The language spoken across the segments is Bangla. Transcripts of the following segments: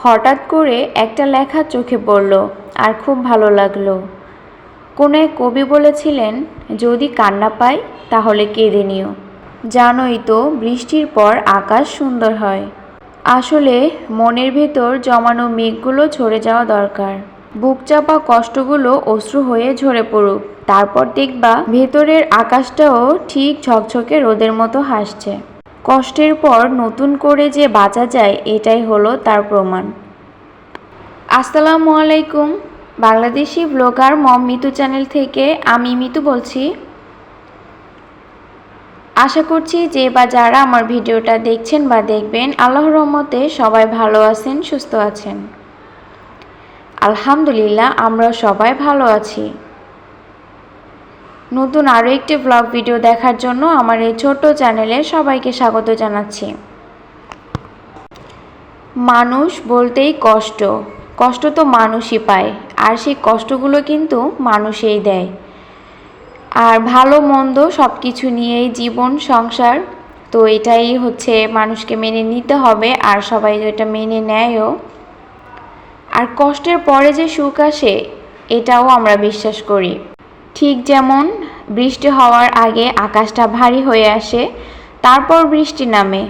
হঠাৎ করে একটা লেখা চোখে পড়ল আর খুব ভালো লাগলো। কোনো এক কবি বলেছিলেন, যদি কান্না পাই তাহলে কেঁদে নিও, জানোই তো বৃষ্টির পর আকাশ সুন্দর হয়। আসলে মনের ভেতর জমানো মেঘগুলো ঝরে যাওয়া দরকার। বুক চাপা কষ্টগুলো অশ্রু হয়ে ঝরে পড়ুক, তারপর দেখবা ভেতরের আকাশটাও ঠিক ঝকঝকে রোদের মতো হাসছে। কষ্টের পর নতুন করে যে বাঁচা যায়, এটাই হলো তার প্রমাণ। আসসালামু আলাইকুম, বাংলাদেশি ব্লগার মম মিতু চ্যানেল থেকে আমি মিতু বলছি। আশা করছি যে বা যারা আমার ভিডিওটা দেখছেন বা দেখবেন, আল্লাহর রহমতে সবাই ভালো আছেন, সুস্থ আছেন। আলহামদুলিল্লাহ, আমরা সবাই ভালো আছি। নতুন আরও একটি ব্লগ ভিডিও দেখার জন্য আমার এই ছোট্ট চ্যানেলে সবাইকে স্বাগত জানাচ্ছি। মানুষ বলতেই কষ্ট, কষ্ট তো মানুষই পায়, আর সেই কষ্টগুলো কিন্তু মানুষই দেয়। আর ভালো মন্দ সব কিছু নিয়েই জীবন সংসার, তো এটাই হচ্ছে মানুষকে মেনে নিতে হবে, আর সবাই এটা মেনে নেয়ও। আর কষ্টের পরে যে সুখ আসে, এটাও আমরা বিশ্বাস করি। ঠিক যেমন বৃষ্টি হওয়ার আগে আকাশটা ভারী হয়ে আসে, তারপর বৃষ্টি নামে,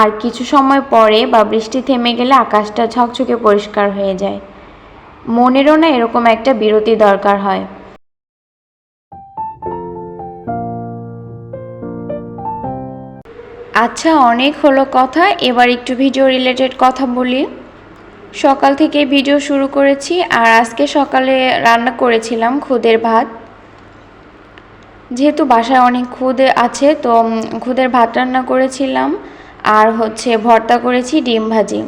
আর কিছু সময় পরে বা বৃষ্টি থেমে গেলে আকাশটা ঝকঝকে পরিষ্কার হয়ে যায়। মনেরও না এরকম একটা বিরতি দরকার হয়। আচ্ছা, অনেক হলো কথা, এবার একটু ভিডিও রিলেটেড কথা বলি। সকাল থেকে ভিডিও শুরু করেছি, আর আজকে সকালে রান্না করেছিলাম খুদের ভাত। যেহেতু বাসায় অনেক খুদ আছে, তো খুদের ভাত রান্না করেছিলাম, আর হচ্ছে ভর্তা করেছি ডিম ভাজি।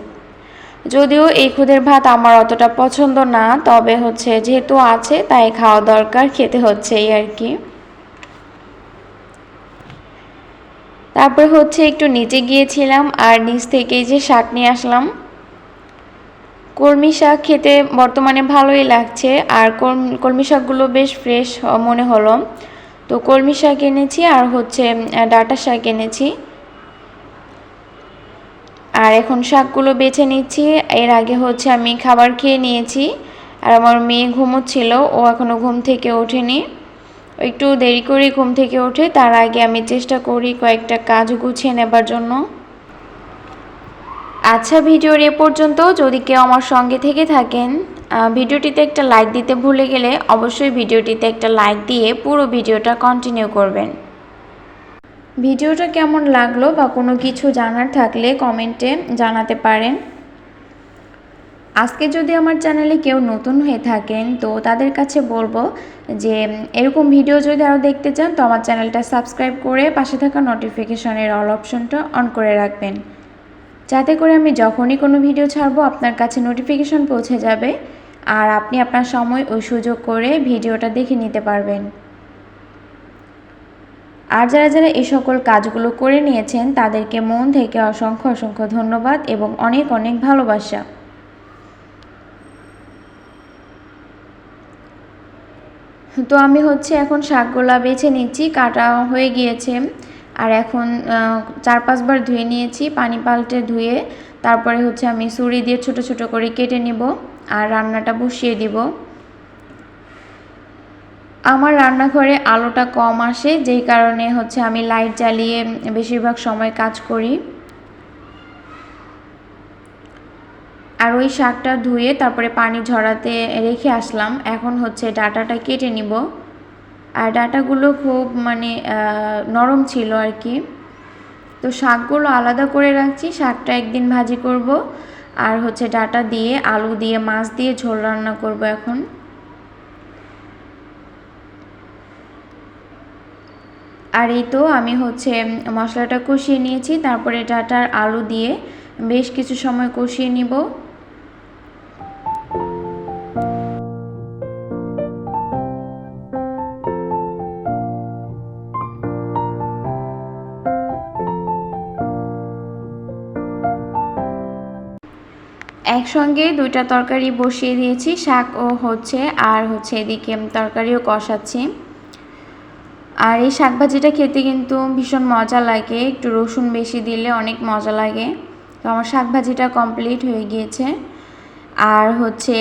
যদিও এই খুদের ভাত আমার অতটা পছন্দ না, তবে হচ্ছে যেহেতু আছে তাই খাওয়া দরকার, খেতে হচ্ছে এই আর কি। তারপরে হচ্ছে একটু নিচে গিয়েছিলাম, আর নিচ থেকে যে শাক নিয়ে আসলাম। কলমি শাক খেতে বর্তমানে ভালোই লাগছে, আর কলমি শাকগুলো বেশ ফ্রেশ মনে হলো। তো কলমি শাক এনেছি, আর হচ্ছে ডাঁটা শাক এনেছি। আর এখন শাকগুলো বেছে নিচ্ছি। এর আগে হচ্ছে আমি খাবার খেয়ে নিয়েছি, আর আমার মেয়ে ঘুমোচ্ছিল, ও এখনও ঘুম থেকে ওঠেনি। একটু দেরি করে ঘুম থেকে ওঠে, তার আগে আমি চেষ্টা করি কয়েকটা কাজ গুছিয়ে নেবার জন্য। আচ্ছা, ভিডিওর এ পর্যন্ত যদি কেউ আমার সঙ্গে থেকে থাকেন, ভিডিওটিতে একটা লাইক দিতে ভুলে গেলে অবশ্যই ভিডিওটিতে একটা লাইক দিয়ে পুরো ভিডিওটা কন্টিনিউ করবেন। ভিডিওটা কেমন লাগলো বা কোনো কিছু জানার থাকলে কমেন্টে জানাতে পারেন। আজকে যদি আমার চ্যানেলে কেউ নতুন হয়ে থাকেন, তো তাদের কাছে বলবো যে এরকম ভিডিও যদি আরও দেখতে চান, তো আমার চ্যানেলটা সাবস্ক্রাইব করে পাশে থাকা নোটিফিকেশনের অল অপশনটা অন করে রাখবেন, যাতে করে আমি যখনই কোনো ভিডিও ছাড়বো আপনার কাছে নোটিফিকেশন পৌঁছে যাবে, আর আপনি আপনার সময় ও সুযোগ করে ভিডিওটা দেখে নিতে পারবেন। আর যারা যারা এই সকল কাজগুলো করে নিয়েছেন, তাদেরকে মন থেকে অসংখ্য অসংখ্য ধন্যবাদ এবং অনেক অনেক ভালোবাসা। তো আমি হচ্ছে এখন শাকগুলা বেছে নিচ্ছি, কাটা হয়ে গিয়েছে, আর এখন 4-5 বার ধুয়ে নিয়েছি, পানি পাল্টে ধুয়ে তারপরে হচ্ছে আমি ছুরি দিয়ে ছোট ছোট করে কেটে নিব, আর রান্নাটা বসিয়ে দিব। আমার রান্নাঘরে আলোটা কম আসে, যেই কারণে হচ্ছে আমি লাইট জ্বালিয়ে বেশিরভাগ সময় কাজ করি। আর ওই শাকটা ধুয়ে তারপরে পানি ঝরাতে রেখে আসলাম। এখন হচ্ছে ডাঁটাটা কেটে নিব, আর ডাঁটাগুলো খুব নরম ছিল আর কি। তো শাকগুলো আলাদা করে রাখছি, শাকটা একদিন ভাজি করব, আর হচ্ছে ডাঁটা দিয়ে আলু দিয়ে মাছ দিয়ে ঝোল রান্না করব এখন। আর এই তো আমি হচ্ছে মশলাটা কষিয়ে নিয়েছি, তারপরে ডাঁটার আলু দিয়ে বেশ কিছু সময় কষিয়ে নিব। একসঙ্গে দুইটা তরকারি বসিয়ে দিয়েছি, শাক ও হচ্ছে, আর হচ্ছে এদিকে তরকারিও কষাচ্ছি। আর এই শাক ভাজিটা খেতে কিন্তু ভীষণ মজা লাগে, একটু রসুন বেশি দিলে অনেক মজা লাগে। তো আমার শাক ভাজিটা কমপ্লিট হয়ে গিয়েছে, আর হচ্ছে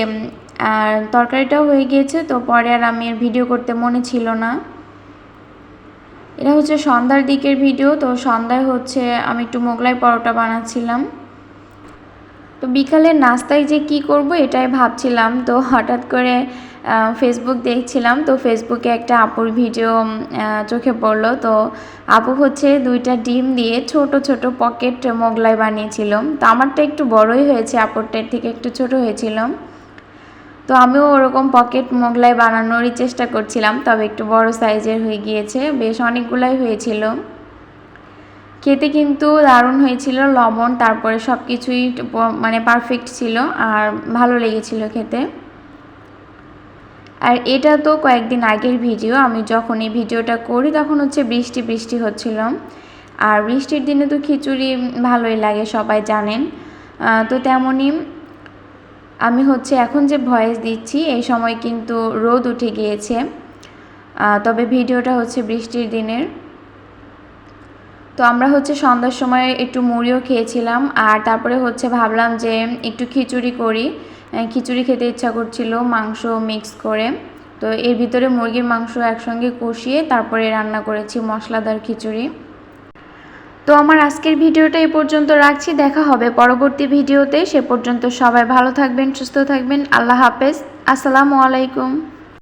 আর তরকারিটাও হয়ে গিয়েছে। তো পরে আর আমি ভিডিও করতে মনে ছিল না। এটা হচ্ছে সন্ধ্যার দিকের ভিডিও। তো সন্ধ্যায় হচ্ছে আমি একটু মোগলাই পরোটা বানাচ্ছিলাম। তো বিকালের নাস্তায় যে কি করব এটাই ভাবছিলাম। তো হঠাৎ করে ফেসবুক দেখছিলাম, তো ফেসবুকে একটা আপুর ভিডিও চোখে পড়লো। তো আপু হচ্ছে 2টা ডিম দিয়ে ছোট ছোট পকেট মোগলাই বানিয়েছিল। তো আমারটা একটু বড়ই হয়েছে, আপুরটার থেকে একটু ছোট হয়েছিল। তো আমিও ওরকম পকেট মোগলাই বানানোরই চেষ্টা করছিলাম, তবে একটু বড় সাইজের হয়ে গিয়েছে, বেশ অনেকগুলাই হয়েছিল। খেতে কিন্তু দারুণ হয়েছিল, লবণ তারপরে সব কিছুই মানে পারফেক্ট ছিল, আর ভালো লেগেছিল খেতে। আর এটা তো কয়েকদিন আগের ভিডিও। আমি যখন এই ভিডিওটা করি তখন হচ্ছে বৃষ্টি বৃষ্টি হচ্ছিল, আর বৃষ্টির দিনে তো খিচুড়ি ভালোই লাগে, সবাই জানেন। তো তেমনই আমি হচ্ছে এখন যে ভয়েস দিচ্ছি এই সময় কিন্তু রোদ উঠে গিয়েছে, তবে ভিডিওটা হচ্ছে বৃষ্টির দিনের। তো আমরা হচ্ছে সন্ধ্যার সময় একটু মুড়িও খেয়েছিলাম, আর তারপরে হচ্ছে ভাবলাম যে একটু খিচুড়ি করি। খিচুড়ি খেতে ইচ্ছা করছিল মাংস মিক্স করে। তো এর ভিতরে মুরগির মাংস একসঙ্গে কষিয়ে তারপরে রান্না করেছি মশলাদার খিচুড়ি। তো আমার আজকের ভিডিওটা এই পর্যন্ত রাখছি, দেখা হবে পরবর্তী ভিডিওতে। সে পর্যন্ত সবাই ভালো থাকবেন, সুস্থ থাকবেন। আল্লাহ হাফেজ, আসসালামু আলাইকুম।